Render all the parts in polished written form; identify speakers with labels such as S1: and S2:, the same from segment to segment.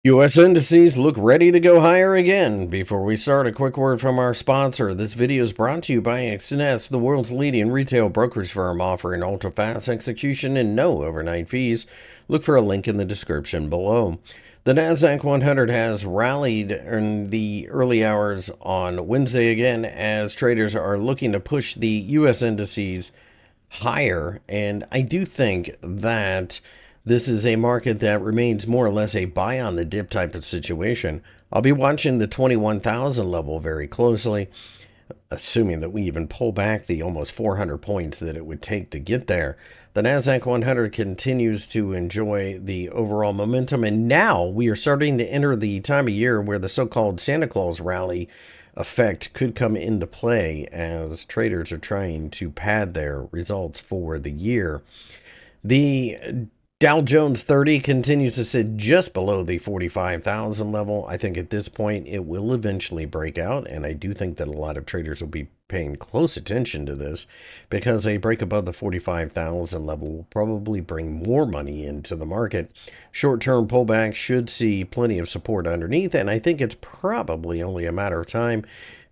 S1: US indices look ready to go higher again. Before we start, a quick word from our sponsor. This video is brought to you by FXEmpire, the world's leading retail brokerage firm offering ultra-fast execution and no overnight fees. Look for a link in the description below. The Nasdaq 100 has rallied in the early hours on Wednesday again as traders are looking to push the US indices higher, and I do think that this is a market that remains more or less a buy on the dip type of situation. I'll be watching the 21,000 level very closely, assuming that we even pull back the almost 400 points that it would take to get there. The Nasdaq 100 continues to enjoy the overall momentum, and now we are starting to enter the time of year where the so-called Santa Claus rally effect could come into play as traders are trying to pad their results for the year. The Dow Jones 30 continues to sit just below the 45,000 level. I think at this point it will eventually break out, and I do think that a lot of traders will be paying close attention to this because a break above the 45,000 level will probably bring more money into the market. Short-term pullback should see plenty of support underneath, and I think it's probably only a matter of time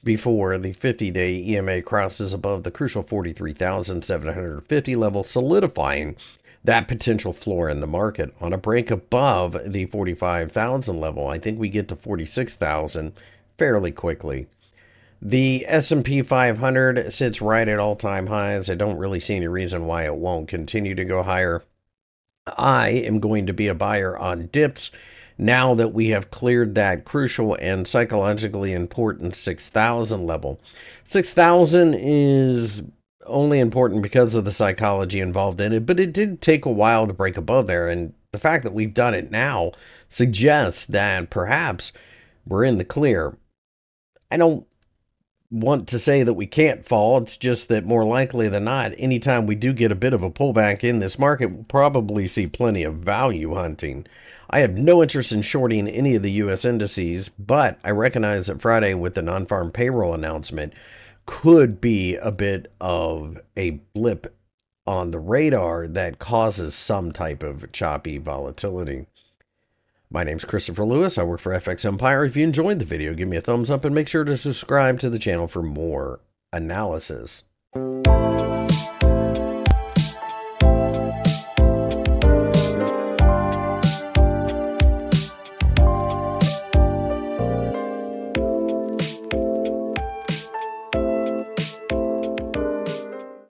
S1: before the 50-day EMA crosses above the crucial 43,750 level, solidifying that potential floor in the market. On a break above the 45,000 level, I think we get to 46,000 fairly quickly. The S&P 500 sits right at all-time highs. I don't really see any reason why it won't continue to go higher. I am going to be a buyer on dips now that we have cleared that crucial and psychologically important 6,000 level. 6,000 is only important because of the psychology involved in it, but it did take a while to break above there, and the fact that we've done it now suggests that perhaps we're in the clear. I don't want to say that we can't fall. It's just that more likely than not, anytime we do get a bit of a pullback in this market, we'll probably see plenty of value hunting. I have no interest in shorting any of the US indices, but I recognize that Friday with the non-farm payroll announcement could be a bit of a blip on the radar that causes some type of choppy volatility. My name's Christopher Lewis. I work for FXEmpire. If you enjoyed the video, give me a thumbs up and make sure to subscribe to the channel for more analysis.